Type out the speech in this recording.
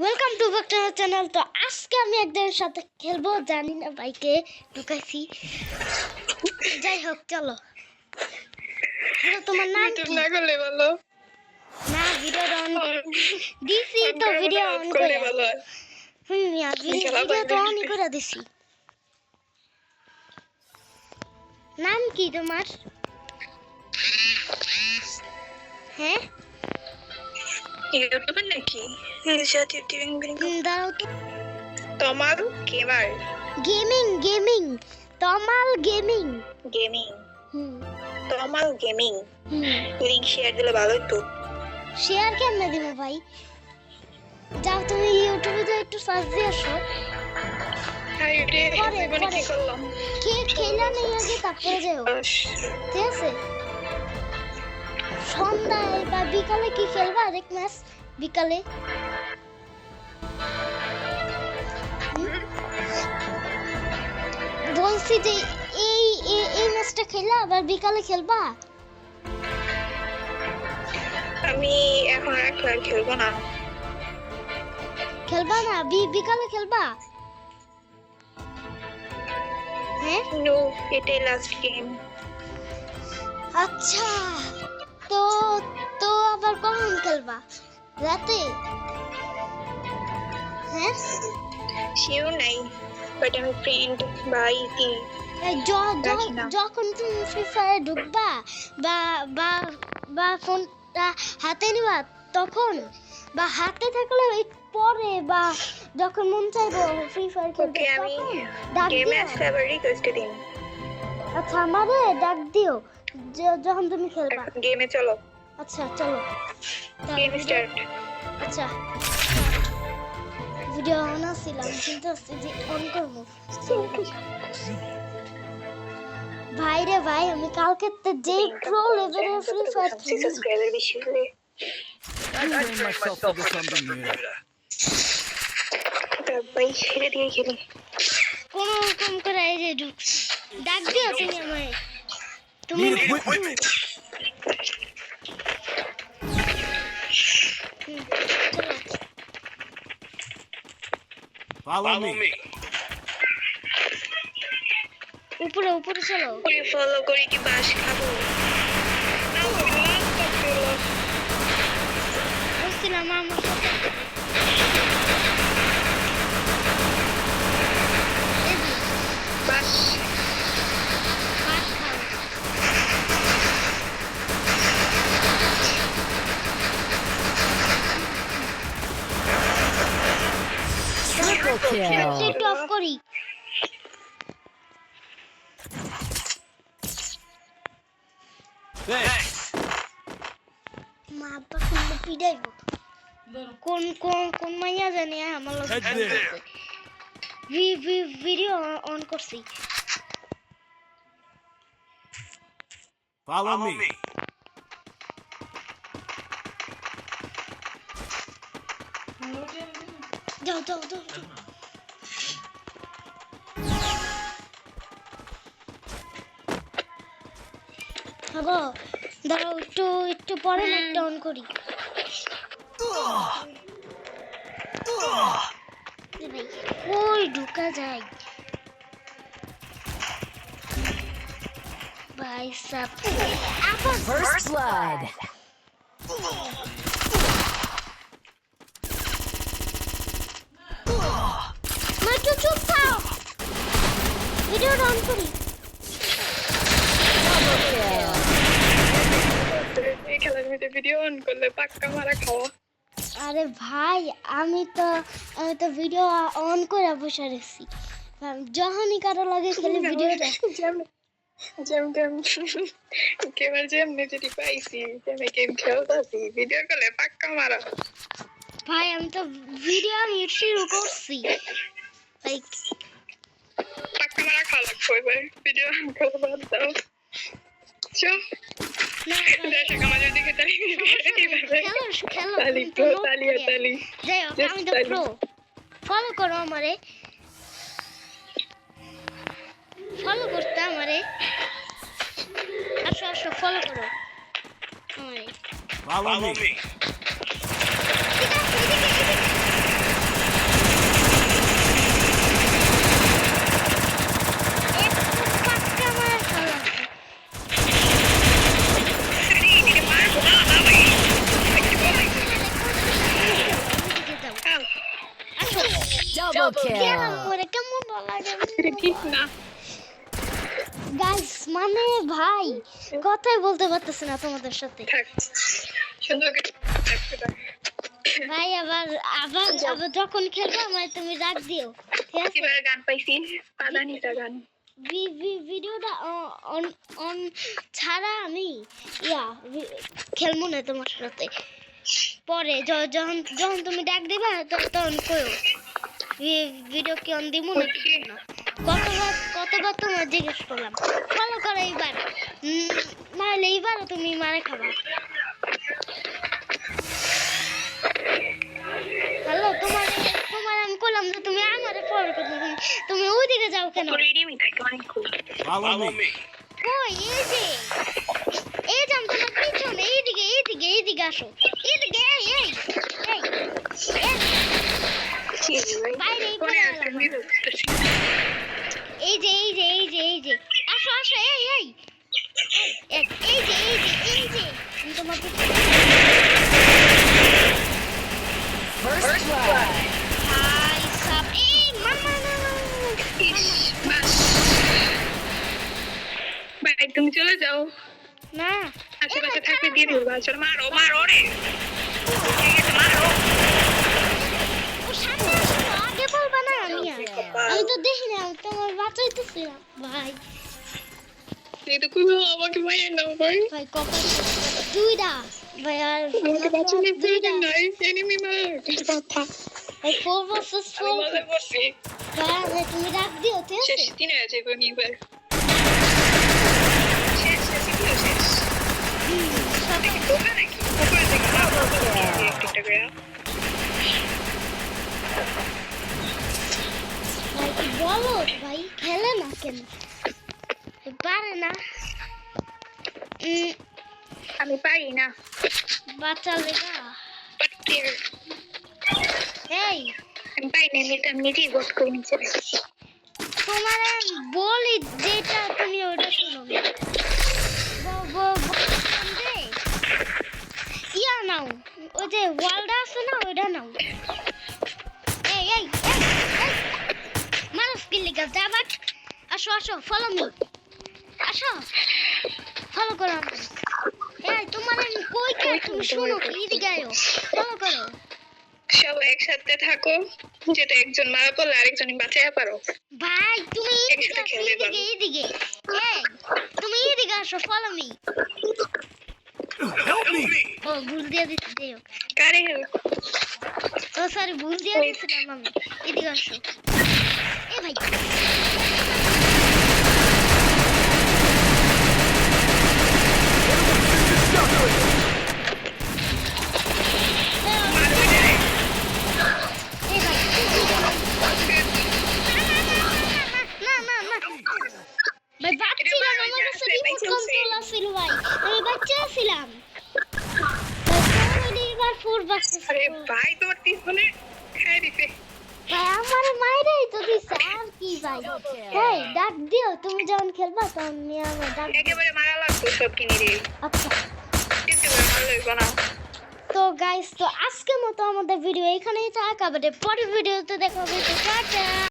Welcome to vector channel. তো আজকে আমি একজনের সাথে খেলবো, জানি না বাইকে ঢুকাইছি। যাই হোক, চলো। হ্যালো, তোমার নাম কি? না করলে ভালো না, ভিডিও অন দিছি তো, ভিডিও অন করে ভালো ভিডিও তো অনই করে দিছি। নাম কি তোমার? হ্যাঁ, ইউটিউবে নাকি দাঁড়াও তো। তমাল গেমার গেমিং তমাল গেমিং। তমাল গেমিং লিংক শেয়ার দিলে ভালো হতো। শেয়ার কেমনে দিব ভাই? যাও তুমি ইউটিউবে যাও, একটু সার্চ দিয়ে আসো। কি করলাম কে খেলা নেই আগে, তারপরে যাও, ঠিক আছে? সন্ধ্যায় বা বিকালে কি খেলবা? আরেক ম্যাচ বিকালে। বলছি যে এই এই ম্যাচটা খেলা আবার বিকালে খেলবা। আমি এখন আর খেলবো না। খেলবা না? বিকালে খেলবা? হ্যাঁ, নো, এটাই লাস্ট গেম। আচ্ছা, তো তো আবার কখন খেলবা? রাতে? হ্যাঁ, শিওর নাই, বাট আমি ফ্রেন্ড ভাই কি যখন তুমি ফ্রি ফায়ার ঢুকবা বা বা বা ফোনটা হাতে নিবা তখন, বা হাতে থাকলে পরে, বা যখন মন চাইবো ফ্রি ফায়ার খেলতে আমি ডাক গেম দিও। এর ফেভার রিকোয়েস্ট দিন। আচ্ছা, আমারে ডাক দিও যখন তুমি খেলবা। গেমে চলো, আচ্ছা চলো, গেম স্টার্ট। আচ্ছা, ভিডিও অন আসছিলাম, কিন্তু যে অন করবো। ভাই রে ভাই, আমি কালকে যে প্রো লেভেলের ফ্রি ফায়ার খেলি। সাবস্ক্রাইবার বেশি হলে ভাই ছেড়ে দিয়ে খেলি। কোন রকম করে এই যে ঢুকছি। ডাক দিও তুমি আমায়। তুমি Follow me. উপরে উপরে চলো। ওরে ফলো করে কি বাস খাবো? না বললাম তো চলো। বলছিলাম আমার সাথে। বাস ভাত খাও। Triple kill. একটু অফ করি। Thanks. মা বাবা কিন্তু পিটাইবো। কোন কোন কোন মাইয়া জানি আমার লগে Head there. ভিডিও অন করছি। Follow me. যাও যাও যাও। হ্যালো, দাঁড়াও, একটু একটু পরে একটা অন করি। ভাই ওই ঢুকা যায় ভাই সাব। First blood. একটু চুপ থাও, ভিডিও অন করি। Double kill. এই খেলার মধ্যে ভিডিও অন করলে পাক্কা মারা খাওয়া। আরে ভাই, আমি তো ভিডিও অন করে বসে রেখেছি। যখনই কারো লাগে খেলে ভিডিওটা। গেমার যেমনি যদি পাইছি আমি গেম খেলতেছি ভিডিও কলে পাক্কা মারা। ভাই আমি তো ভিডিও আমি শুরু করছি। লাইক পাক্কা মারা খাওয়া লাগবে এবার ভিডিও অন করে বাদ দাও। চল দর্শক আমাদের দিকে তালি খেলো তালি তো তালিয়া তালি। যাই হোক, আমি তো প্রো। ফলো করো আমারে, ফলো করতে আমারে। আসো আসো, ফলো করো আমারে। Follow me. ঠিক আছে, এদিকে এদিকে। Double গেলাম kill. মরে কেমন ভালো লাগে এটা ঠিক না গাইস মানে ভাই কথাই বলতে পারতেছি না তোমাদের সাথে থাক সুন্দর করে থাকতে দাও। ভাই আবার আবার আবার যখন খেলবো আমার তুমি রাখ দিও ঠিক আছে এবারে গান পাইছি পাদানিটা গান ভিডিওটা অন অন ছাড়া আমি খেলবো না তোমার সাথে পরে যখন যখন তুমি ডাক দিবা তখন কইও ভিডিও কি অন দিব না কি না কতবার তোমার জিজ্ঞেস করলাম ফলো করো এইবার নাহলে এইবার তুমি মারে খাবা হ্যালো তোমার আমি কইলাম যে তুমি আমারে ফলো করবে তুমি ওইদিকে যাও কেন রেডিমি থাকে অনেক খুব Follow me. কই এই যে আমি তোমার পিছনে এইদিকে আসো এইদিকে এই বাইরে এই পরে পরে আসলে মিরর করতেছি এই যে আসো এই যে আমি তোমার পিছনে First blood. হাই সাব এই মামা ইস বাস ভাই তুমি চলে যাও না আশেপাশে থাকলে দিয়ে দেবো চলো মারো রে ঠিক আছে মারো ও সামনে আসো আগে বলবা না আমি তো দেখি না তোমার বাঁচাইতেছিলাম ভাই এই তো কইবো আমাকে মাইয়া নাও ভাই ভাই কপাল দুইটা ভাই আর আমাকে বাঁচানোর প্রয়োজন নাই এনিমি মার কথা ভাই 4 ভার্সেস আমি 4 মজা করছি ভাই তুমি রাখ দিও ঠিক আছে শেষ দিনে আছে কোন এবার শেষ এগুলো শেষ দেখি কোকা নাকি কোকা দেখি একটা করে ভাই কি বলো ভাই খেলে না কেন পারে না আমি পারি না বাঁচালে না বাট এই আমি পাই না আমি নিজেই বোধ করে নিচে তোমার আমি বলি যেটা তুমি ওটা শুনো না ইয়া নাও ওই যে ওয়ালটা আছে না ওইটা নাও এই মানুষ কি লিখা যাবা আসো ফলো মি আসো ফলো করো আমাকে এই তোমার আমি কই কে তুমি শুনো কি এদিকে আয়ো ফলো করো সব একসাথে থাকো যেটা একজন মারা পড়লে আরেকজন বাঁচাইয়া পারো ভাই তুমি একসাথে খেলে পারো। এদিকে এই তুমি এদিকে আসো ফলো মি Help me. ও ভুল দিয়ে দিতে দিও কারে ও সরি ভুল দিয়ে দিয়েছিলাম আমি এদিকে আসো এ ভাই এ ভাই ভাই বাচ্চিলাম আমার কাছে রিমোট কন্ট্রোল আছিল ভাই আমি বাচ্চা ছিলাম এবার 4 ভার্সেস আরে ভাই তোমার পিছনে খাই দিছে ভাই আমার মাইরাই তো দিছে আর কি ভাই এই ডাক দিও তুমি যখন খেলবা তখন নিয়ে আমার ডাক দিও। একেবারে মারা লাগবে সব কিনে রে আচ্ছা একেবারে মারলে বানাও তো গাইস তো আজকের মতো আমাদের ভিডিও এখানেই থাক আবার পরের ভিডিওতে দেখা হবে তো টাটা